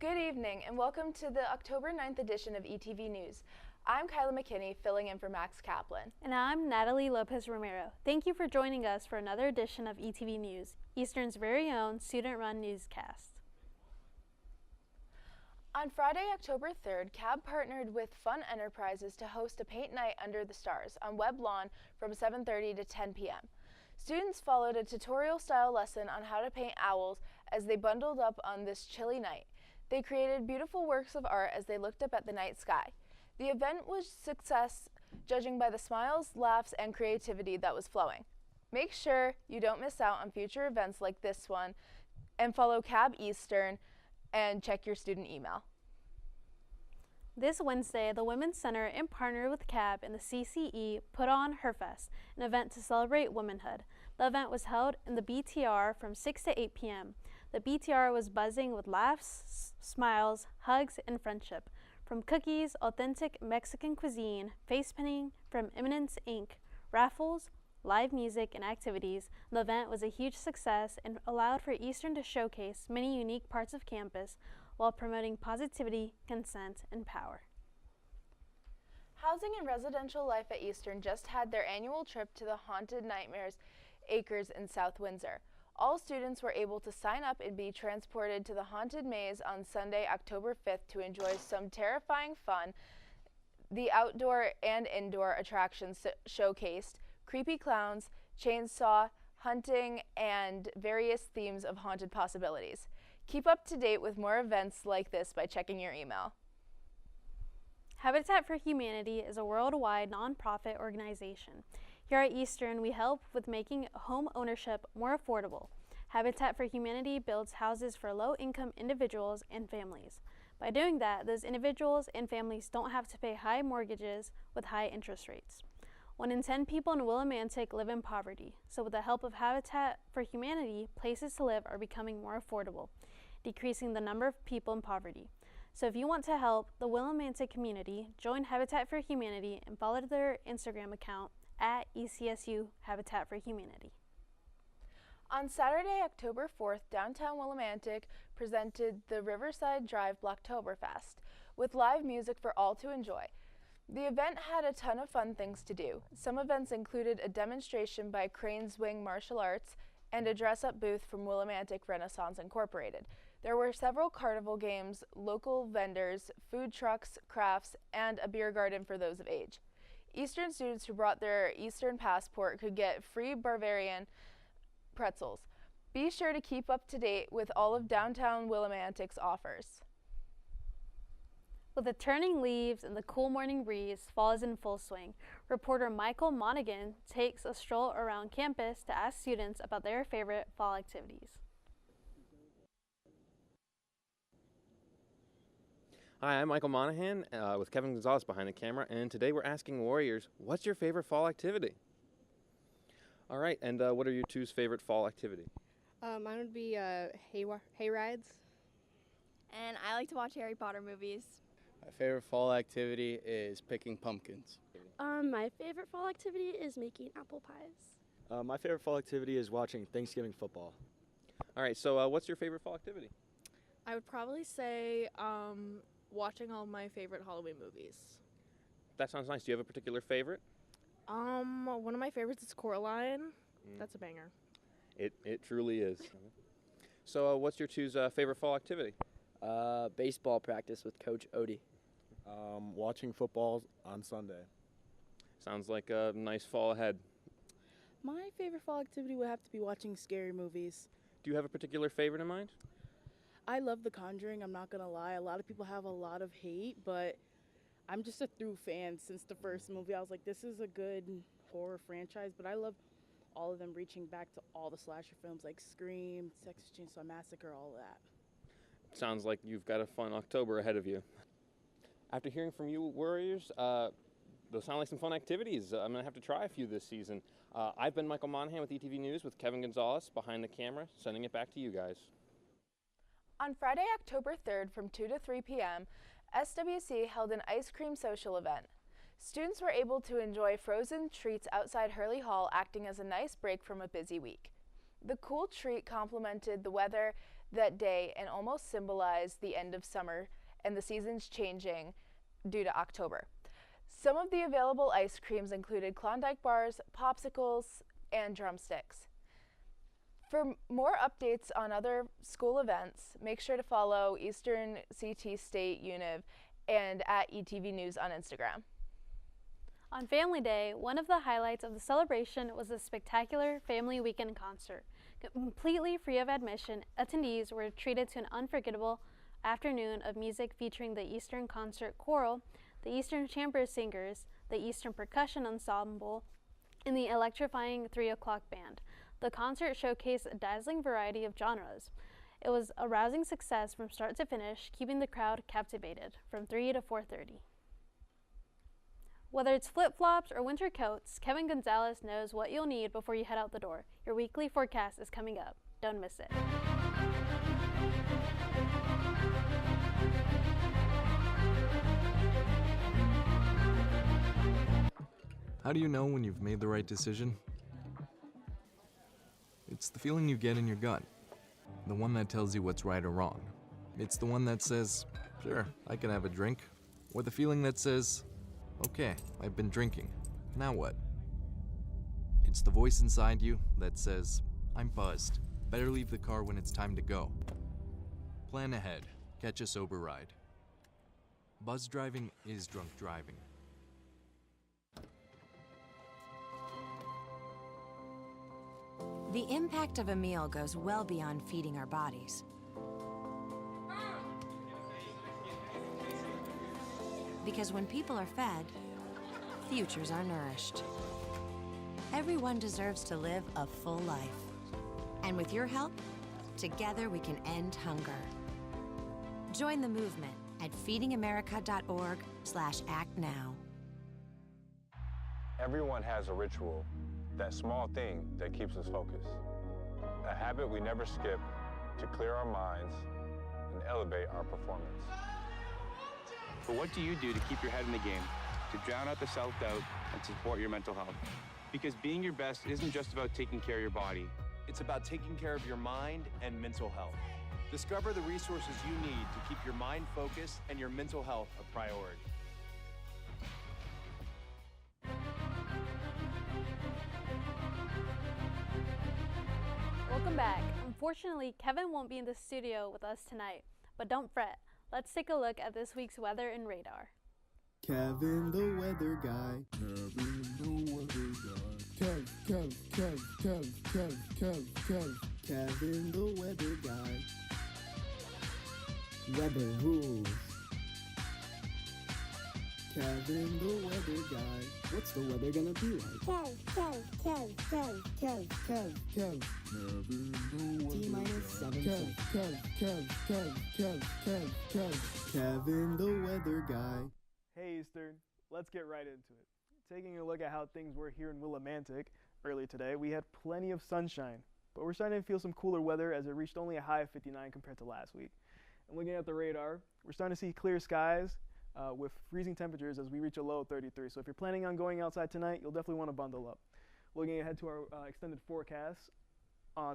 Good evening and welcome to the October 9th edition of ETV News. I'm Kyla McKinney, filling in for Max Kaplan. And I'm Natalie Lopez Romero. Thank you for joining us for another edition of ETV News, Eastern's very own student-run newscast. On Friday, October 3rd, CAB partnered with Fun Enterprises to host a paint night under the stars on Webb Lawn from 7:30 to 10 p.m. Students followed a tutorial-style lesson on how to paint owls as they bundled up on this chilly night. They created beautiful works of art as they looked up at the night sky. The event was a success, judging by the smiles, laughs, and creativity that was flowing. Make sure you don't miss out on future events like this one and follow CAB Eastern and check your student email. This Wednesday, the Women's Center, in partner with CAB and the CCE, put on HerFest, an event to celebrate womanhood. The event was held in the BTR from 6 to 8 p.m. The BTR was buzzing with laughs, smiles, hugs, and friendship. From cookies, authentic Mexican cuisine, face painting from Eminence Inc., raffles, live music, and activities, the event was a huge success and allowed for Eastern to showcase many unique parts of campus while promoting positivity, consent, and power. Housing and Residential Life at Eastern just had their annual trip to the Haunted Nightmares Acres in South Windsor. All students were able to sign up and be transported to the Haunted Maze on Sunday, October 5th to enjoy some terrifying fun. The outdoor and indoor attractions showcased creepy clowns, chainsaw, hunting, and various themes of haunted possibilities. Keep up to date with more events like this by checking your email. Habitat for Humanity is a worldwide nonprofit organization. Here at Eastern, we help with making home ownership more affordable. Habitat for Humanity builds houses for low-income individuals and families. By doing that, those individuals and families don't have to pay high mortgages with high interest rates. 1 in 10 people in Willimantic live in poverty, so with the help of Habitat for Humanity, places to live are becoming more affordable, decreasing the number of people in poverty. So if you want to help the Willimantic community, join Habitat for Humanity and follow their Instagram account at ECSU Habitat for Humanity. On Saturday, October 4th, downtown Willimantic presented the Riverside Drive Blocktoberfest with live music for all to enjoy. The event had a ton of fun things to do. Some events included a demonstration by Cranes Wing Martial Arts and a dress-up booth from Willimantic Renaissance Incorporated. There were several carnival games, local vendors, food trucks, crafts, and a beer garden for those of age. Eastern students who brought their Eastern passport could get free Bavarian pretzels. Be sure to keep up to date with all of downtown Willimantic's offers. With the turning leaves and the cool morning breeze, fall is in full swing. Reporter Michael Monaghan takes a stroll around campus to ask students about their favorite fall activities. Hi, I'm Michael Monaghan with Kevin Gonzalez behind the camera, and today we're asking Warriors, what's your favorite fall activity? All right, and what are your two's favorite fall activity? Mine would be hay rides. And I like to watch Harry Potter movies. My favorite fall activity is picking pumpkins. My favorite fall activity is making apple pies. My favorite fall activity is watching Thanksgiving football. All right, so what's your favorite fall activity? I would probably say watching all my favorite Halloween movies. That sounds nice. Do you have a particular favorite? One of my favorites is Coraline. That's a banger. It truly is. So what's your two's favorite fall activity? Baseball practice with Coach Odie. Watching football on Sunday. Sounds like a nice fall ahead. My favorite fall activity would have to be watching scary movies. Do you have a particular favorite in mind? I love The Conjuring, I'm not gonna lie. A lot of people have a lot of hate, but I'm just a through fan since the first movie. I was like, this is a good horror franchise, but I love all of them reaching back to all the slasher films like Scream, Texas Chainsaw Massacre, all of that. Sounds like you've got a fun October ahead of you. After hearing from you, Warriors, those sound like some fun activities. I'm going to have to try a few this season. I've been Michael Monaghan with ETV News with Kevin Gonzalez behind the camera, sending it back to you guys. On Friday, October 3rd from 2 to 3 p.m., SWC held an ice cream social event. Students were able to enjoy frozen treats outside Hurley Hall, acting as a nice break from a busy week. The cool treat complemented the weather that day and almost symbolized the end of summer and the seasons changing due to October. Some of the available ice creams included Klondike bars, popsicles, and drumsticks. For more updates on other school events, make sure to follow Eastern CT State Univ and at ETV News on Instagram. On Family Day, one of the highlights of the celebration was a spectacular family weekend concert. Completely free of admission, attendees were treated to an unforgettable afternoon of music featuring the Eastern Concert Choral, the Eastern Chamber Singers, the Eastern Percussion Ensemble, and the electrifying 3 O'Clock Band. The concert showcased a dazzling variety of genres. It was a rousing success from start to finish, keeping the crowd captivated from 3 to 4:30. Whether it's flip-flops or winter coats, Kevin Gonzalez knows what you'll need before you head out the door. Your weekly forecast is coming up. Don't miss it. How do you know when you've made the right decision? It's the feeling you get in your gut. The one that tells you what's right or wrong. It's the one that says, sure, I can have a drink. Or the feeling that says, okay, I've been drinking. Now what? It's the voice inside you that says, I'm buzzed. Better leave the car when it's time to go. Plan ahead. Catch a sober ride. Buzz driving is drunk driving. The impact of a meal goes well beyond feeding our bodies. Because when people are fed, futures are nourished. Everyone deserves to live a full life. And with your help, together we can end hunger. Join the movement at feedingamerica.org/actnow. Everyone has a ritual, that small thing that keeps us focused. A habit we never skip to clear our minds and elevate our performance. But what do you do to keep your head in the game, to drown out the self-doubt and support your mental health? Because being your best isn't just about taking care of your body. It's about taking care of your mind and mental health. Discover the resources you need to keep your mind focused and your mental health a priority. Welcome back. Unfortunately, Kevin won't be in the studio with us tonight, but don't fret. Let's take a look at this week's weather and radar. Kevin the weather guy. Kevin the weather guy. Kev. Kevin the weather guy. Weather rules. Kevin the weather guy. What's the weather gonna be like? Kev. Kevin the weather T-7 Kevin the weather guy. Hey Eastern, let's get right into it. Taking a look at how things were here in Willimantic earlier today, we had plenty of sunshine, but we're starting to feel some cooler weather as it reached only a high of 59 compared to last week. And looking at the radar, we're starting to see clear skies with freezing temperatures as we reach a low of 33. So if you're planning on going outside tonight, you'll definitely want to bundle up. Looking ahead to our extended forecast,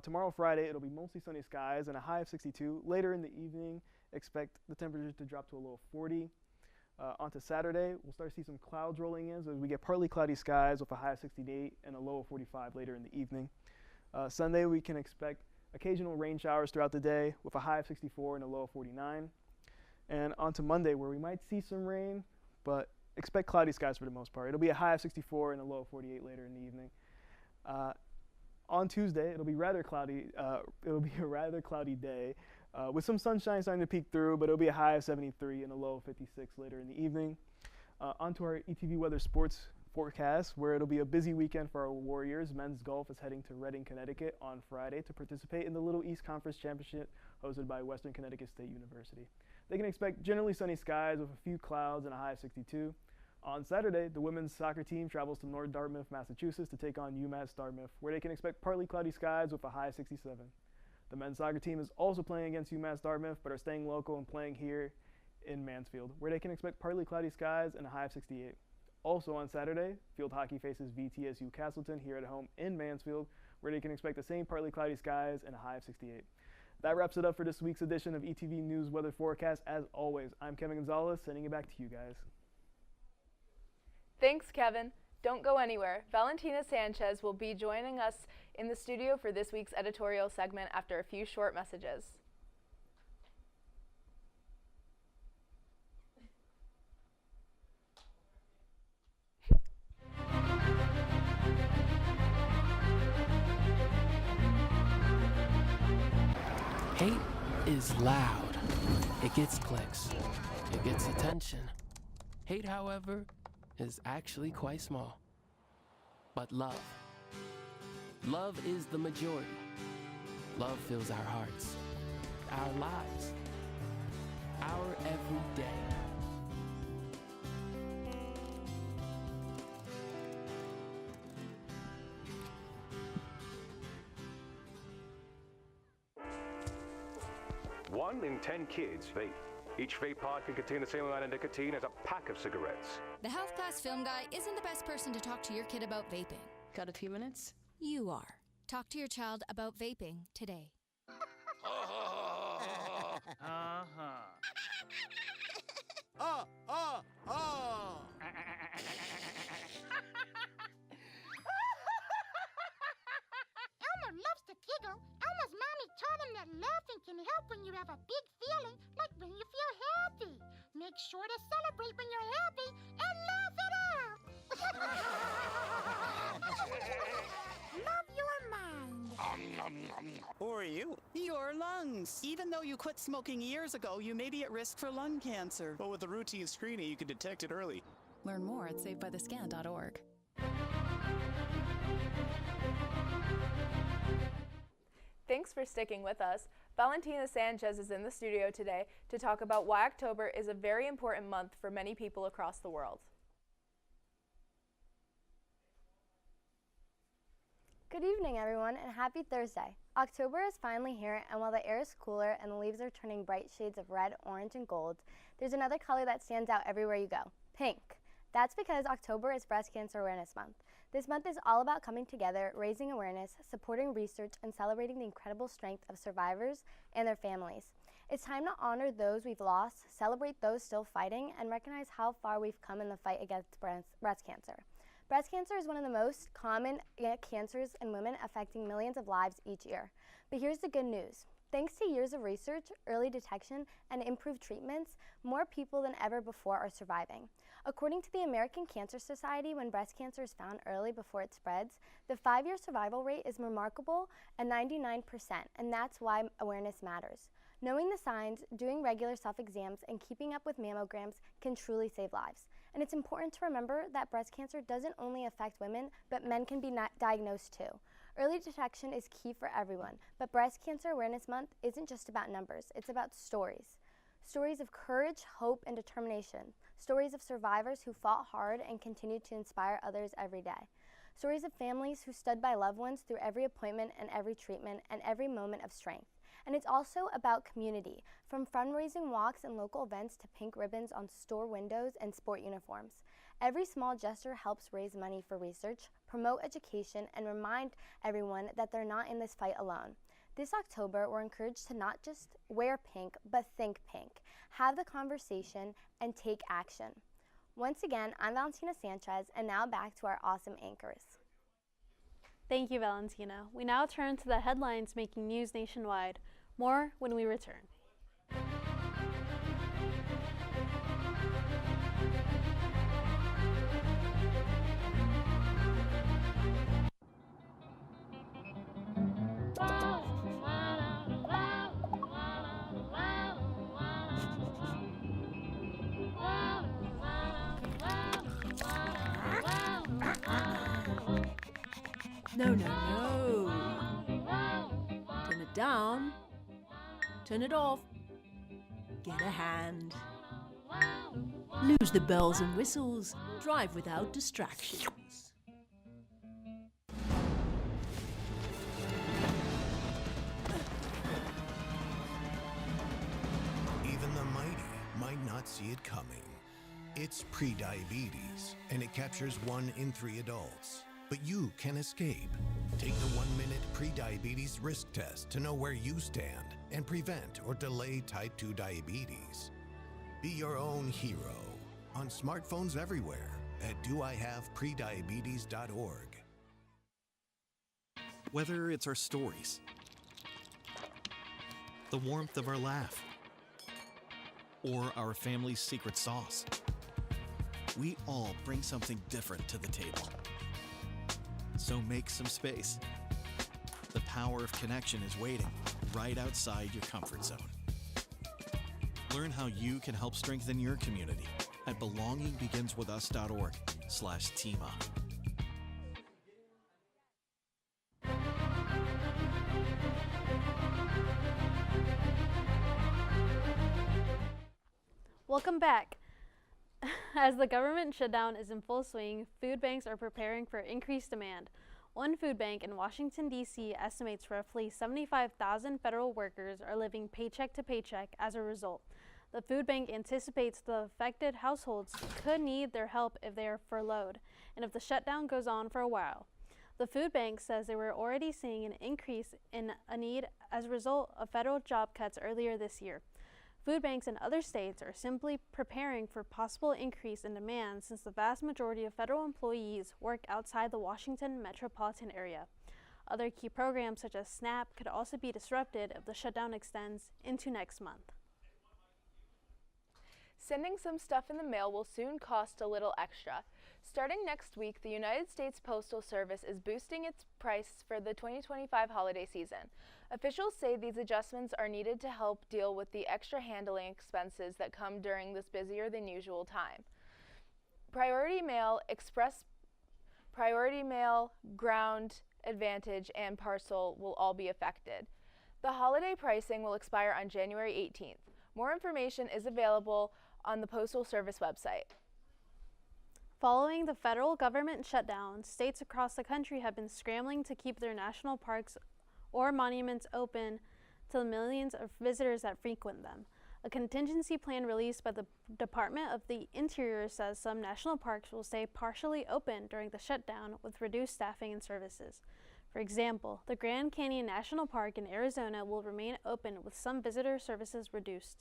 tomorrow Friday, it'll be mostly sunny skies and a high of 62. Later in the evening, expect the temperature to drop to a low of 40. Onto Saturday, we'll start to see some clouds rolling in, so we get partly cloudy skies with a high of 68 and a low of 45 later in the evening. Sunday, we can expect occasional rain showers throughout the day with a high of 64 and a low of 49. And onto Monday, where we might see some rain, but expect cloudy skies for the most part. It'll be a high of 64 and a low of 48 later in the evening. On Tuesday, it'll be rather cloudy. It'll be a rather cloudy day with some sunshine starting to peek through, but it'll be a high of 73 and a low of 56 later in the evening. Onto our ETV weather sports forecast, where it'll be a busy weekend for our Warriors. Men's golf is heading to Reading, Connecticut on Friday to participate in the Little East Conference Championship hosted by Western Connecticut State University. They can expect generally sunny skies with a few clouds and a high of 62. On Saturday, the women's soccer team travels to North Dartmouth, Massachusetts to take on UMass Dartmouth, where they can expect partly cloudy skies with a high of 67. The men's soccer team is also playing against UMass Dartmouth, but are staying local and playing here in Mansfield, where they can expect partly cloudy skies and a high of 68. Also on Saturday, field hockey faces VTSU Castleton here at home in Mansfield, where they can expect the same partly cloudy skies and a high of 68. That wraps it up for this week's edition of ETV News Weather Forecast. As always, I'm Kevin Gonzalez, sending it back to you guys. Thanks, Kevin. Don't go anywhere. Valentina Sanchez will be joining us in the studio for this week's editorial segment after a few short messages. Hate is loud. It gets clicks. It gets attention. Hate, however, is actually quite small. But love is the majority. Love fills our hearts, our lives, our everyday. One in 10 kids vape. Each vape pod can contain the same amount of nicotine as a pack of cigarettes. The health class film guy isn't the best person to talk to your kid about vaping. Got a few minutes? You are. Talk to your child about vaping today. Elmer loves to giggle. Elmer's mommy told him that laughing can help when you have a big feeling, like when you feel happy. Make sure to celebrate when you're happy and laugh it out. Love your mind. Who are you? Your lungs. Even though you quit smoking years ago, you may be at risk for lung cancer. But with a routine screening, you can detect it early. Learn more at savebythescan.org. Thanks for sticking with us. Valentina Sanchez is in the studio today to talk about why October is a very important month for many people across the world. Good evening, everyone, and happy Thursday. October is finally here, and while the air is cooler and the leaves are turning bright shades of red, orange, and gold, there's another color that stands out everywhere you go: pink. That's because October is Breast Cancer Awareness Month. This month is all about coming together, raising awareness, supporting research, and celebrating the incredible strength of survivors and their families. It's time to honor those we've lost, celebrate those still fighting, and recognize how far we've come in the fight against breast cancer. Breast cancer is one of the most common cancers in women, affecting millions of lives each year. But here's the good news. Thanks to years of research, early detection, and improved treatments, more people than ever before are surviving. According to the American Cancer Society, when breast cancer is found early before it spreads, the 5-year survival rate is remarkable at 99%, and that's why awareness matters. Knowing the signs, doing regular self-exams, and keeping up with mammograms can truly save lives. And it's important to remember that breast cancer doesn't only affect women, but men can be diagnosed too. Early detection is key for everyone, but Breast Cancer Awareness Month isn't just about numbers, it's about stories. Stories of courage, hope, and determination. Stories of survivors who fought hard and continue to inspire others every day. Stories of families who stood by loved ones through every appointment and every treatment and every moment of strength. And it's also about community, from fundraising walks and local events to pink ribbons on store windows and sport uniforms. Every small gesture helps raise money for research, promote education, and remind everyone that they're not in this fight alone. This October, we're encouraged to not just wear pink, but think pink, have the conversation, and take action. Once again, I'm Valentina Sanchez, and now back to our awesome anchors. Thank you, Valentina. We now turn to the headlines making news nationwide. More when we return. No, no, no. Turn it down. Turn it off. Get a hand. Lose the bells and whistles. Drive without distractions. Even the mighty might not see it coming. It's prediabetes, and it captures 1 in 3 adults. But you can escape. Take the 1-minute prediabetes risk test to know where you stand. and prevent or delay type 2 diabetes. Be your own hero on smartphones everywhere at doihaveprediabetes.org. Whether it's our stories, the warmth of our laugh, or our family's secret sauce, we all bring something different to the table. So make some space. The power of connection is waiting right outside your comfort zone. Learn how you can help strengthen your community at belongingbeginswithus.org/teamup. Welcome back. As the government shutdown is in full swing, food banks are preparing for increased demand. One food bank in Washington, D.C. estimates roughly 75,000 federal workers are living paycheck to paycheck as a result. The food bank anticipates the affected households could need their help if they are furloughed, and if the shutdown goes on for a while. The food bank says they were already seeing an increase in a need as a result of federal job cuts earlier this year. Food banks in other states are simply preparing for possible increase in demand since the vast majority of federal employees work outside the Washington metropolitan area. Other key programs such as SNAP could also be disrupted if the shutdown extends into next month. Sending some stuff in the mail will soon cost a little extra. Starting next week, the United States Postal Service is boosting its price for the 2025 holiday season. Officials say these adjustments are needed to help deal with the extra handling expenses that come during this busier than usual time. Priority Mail, Express Priority Mail, Ground, Advantage, and Parcel will all be affected. The holiday pricing will expire on January 18th. More information is available on the Postal Service website. Following the federal government shutdown, states across the country have been scrambling to keep their national parks or monuments open to the millions of visitors that frequent them. A contingency plan released by the Department of the Interior says some national parks will stay partially open during the shutdown with reduced staffing and services. For example, the Grand Canyon National Park in Arizona will remain open with some visitor services reduced.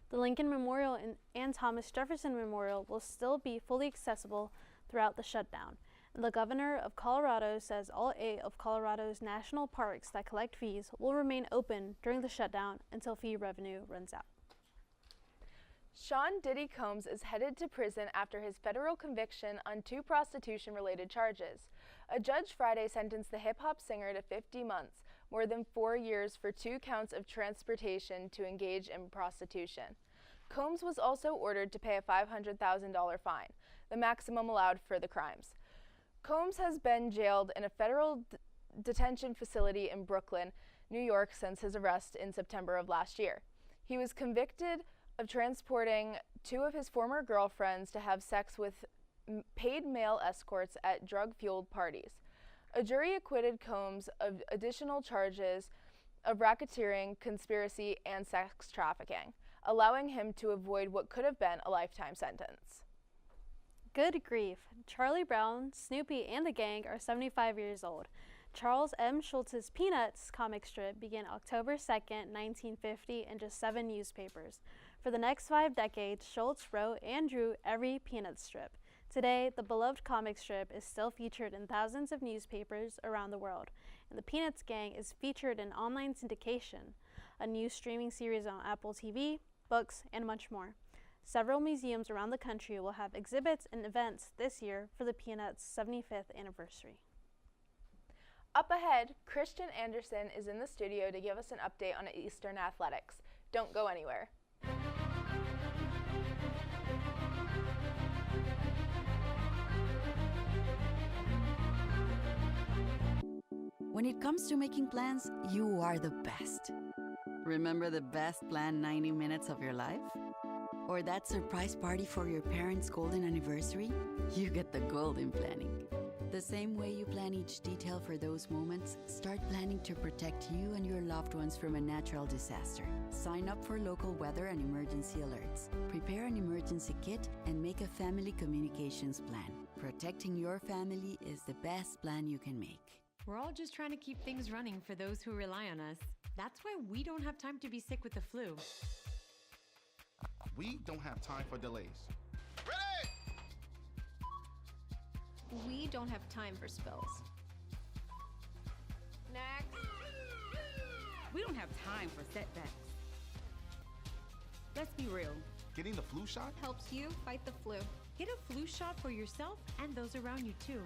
The Lincoln Memorial and Thomas Jefferson Memorial will still be fully accessible throughout the shutdown. And the governor of Colorado says all 8 of Colorado's national parks that collect fees will remain open during the shutdown until fee revenue runs out. Sean Diddy Combs is headed to prison after his federal conviction on 2 prostitution-related charges. A judge Friday sentenced the hip-hop singer to 50 months, more than 4 years, for 2 counts of transportation to engage in prostitution. Combs was also ordered to pay a $500,000 fine, the maximum allowed for the crimes. Combs has been jailed in a federal detention facility in Brooklyn, New York, since his arrest in September of last year. He was convicted of transporting 2 of his former girlfriends to have sex with paid male escorts at drug-fueled parties. A jury acquitted Combs of additional charges of racketeering, conspiracy, and sex trafficking, allowing him to avoid what could have been a lifetime sentence. Good grief. Charlie Brown, Snoopy, and the gang are 75 years old. Charles M. Schulz's Peanuts comic strip began October 2nd, 1950 in just 7 newspapers. For the next 5 decades, Schulz wrote and drew every Peanuts strip. Today, the beloved comic strip is still featured in thousands of newspapers around the world, and the Peanuts gang is featured in online syndication, a new streaming series on Apple TV, books, and much more. Several museums around the country will have exhibits and events this year for the Peanuts' 75th anniversary. Up ahead, Christian Anderson is in the studio to give us an update on Eastern athletics. Don't go anywhere. When it comes to making plans, you are the best. Remember the best planned 90 minutes of your life? Or that surprise party for your parents' golden anniversary? You get the golden planning. The same way you plan each detail for those moments, start planning to protect you and your loved ones from a natural disaster. Sign up for local weather and emergency alerts. Prepare an emergency kit and make a family communications plan. Protecting your family is the best plan you can make. We're all just trying to keep things running for those who rely on us. That's why we don't have time to be sick with the flu. We don't have time for delays. We don't have time for spills. Next. We don't have time for setbacks. Let's be real. Getting the flu shot helps you fight the flu. Get a flu shot for yourself and those around you too.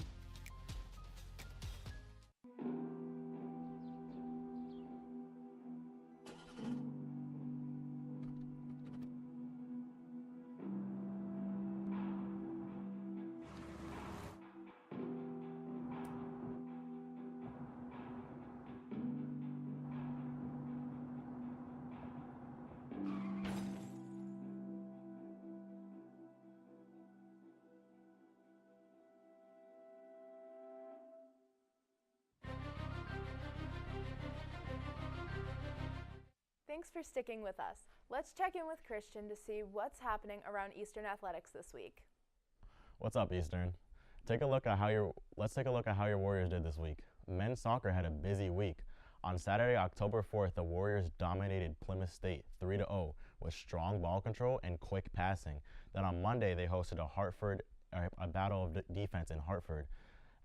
Thanks for sticking with us. Let's check in with Christian to see what's happening around Eastern athletics this week. What's up, Eastern? Let's take a look at how your Warriors did this week. Men's soccer had a busy week. On Saturday, October 4th, the Warriors dominated Plymouth State 3-0 with strong ball control and quick passing. Then on Monday, they hosted a battle of defense in Hartford.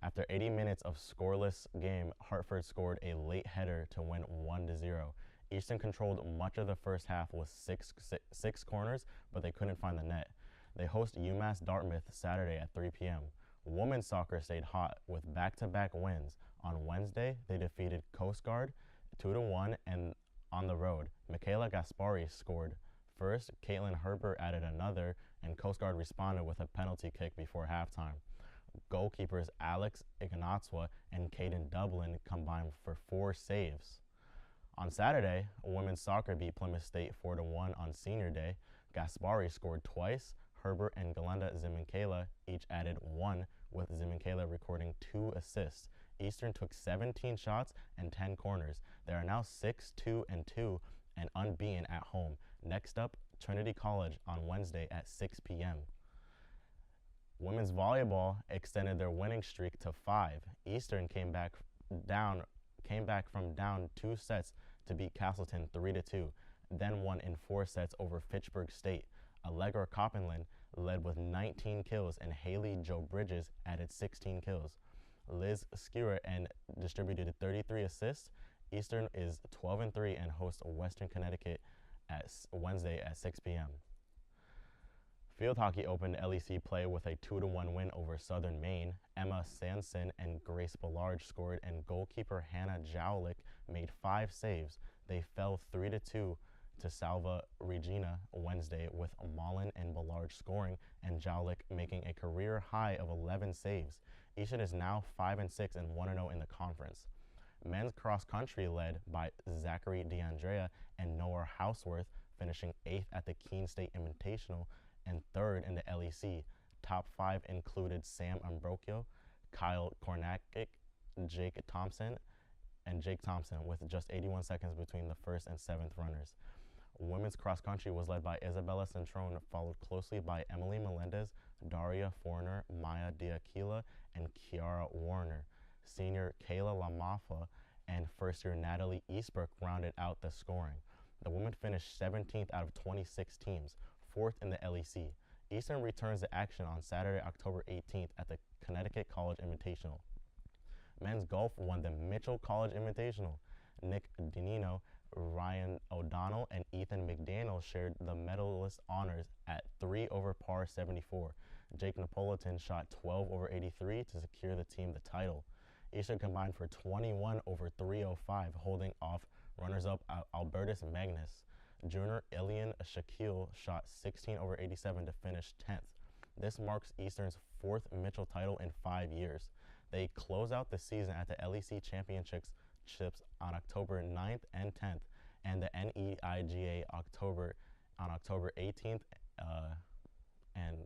After 80 minutes of scoreless game, Hartford scored a late header to win 1-0. Eastern controlled much of the first half with six corners, but they couldn't find the net. They host UMass Dartmouth Saturday at 3 p.m. Women's soccer stayed hot with back-to-back wins. On Wednesday, they defeated Coast Guard 2-1 and on the road. Michaela Gaspari scored first, Caitlin Herbert added another, and Coast Guard responded with a penalty kick before halftime. Goalkeepers Alex Ignatwa and Caden Dublin combined for 4 saves. On Saturday, women's soccer beat Plymouth State 4-1 on Senior Day. Gaspari scored twice. Herbert and Galenda Ziminkela each added 1, with Ziminkela recording 2 assists. Eastern took 17 shots and 10 corners. They are now 6-2-2 and unbeaten at home. Next up, Trinity College on Wednesday at 6 p.m. Women's volleyball extended their winning streak to 5. Eastern came back from down 2 sets to beat Castleton 3-2, then won in 4 sets over Fitchburg State. Allegra Copenland led with 19 kills and Haley Jo Bridges added 16 kills. Liz Skira and distributed 33 assists. Eastern is 12-3 and hosts Western Connecticut at Wednesday at 6 p.m. Field hockey opened LEC play with a 2-1 win over Southern Maine. Emma Sanson and Grace Ballard scored, and goalkeeper Hannah Jowlick made 5 saves. They fell 3-2 to Salva Regina Wednesday, with Mullen and Ballard scoring and Jowlick making a career high of 11 saves. Eastern is now 5-6 and 1-0 in the conference. Men's cross country led by Zachary DeAndrea and Noah Houseworth, finishing 8th at the Keene State Invitational and 3rd in the LEC. Top 5 included Sam Ambrocchio, Kyle Kornakic, Jake Thompson, with just 81 seconds between the 1st and 7th runners. Women's cross country was led by Isabella Centrone, followed closely by Emily Melendez, Daria Forner, Maya Diakila, and Kiara Warner. Senior Kayla Lamafa and first-year Natalie Eastbrook rounded out the scoring. The women finished 17th out of 26 teams, 4th in the LEC. Eastern returns to action on Saturday, October 18th at the Connecticut College Invitational. Men's golf won the Mitchell College Invitational. Nick Dinino, Ryan O'Donnell, and Ethan McDaniel shared the medalist honors at 3 over par 74. Jake Napolitan shot 12 over 83 to secure the team the title. Eastern combined for 21 over 305, holding off runners-up Albertus Magnus. Junior Ilian Shaquille shot 16 over 87 to finish 10th. This marks Eastern's 4th Mitchell title in 5 years. They close out the season at the LEC Championships on October 9th and 10th, and the NEIGA on October 18th and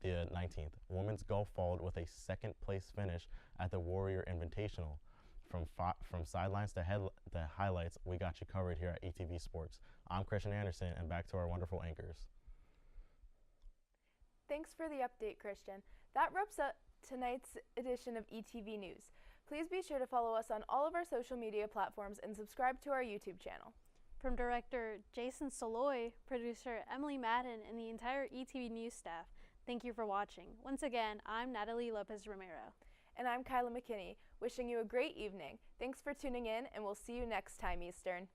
the 19th. Women's golf followed with a 2nd place finish at the Warrior Invitational. From sidelines to highlights, we got you covered here at ETV Sports. I'm Christian Anderson, and back to our wonderful anchors. Thanks for the update, Christian. That wraps up tonight's edition of ETV News. Please be sure to follow us on all of our social media platforms and subscribe to our YouTube channel. From director Jason Soloy, producer Emily Madden, and the entire ETV News staff, thank you for watching. Once again, I'm Natalie Lopez Romero. And I'm Kyla McKinney, wishing you a great evening. Thanks for tuning in, and we'll see you next time, Eastern.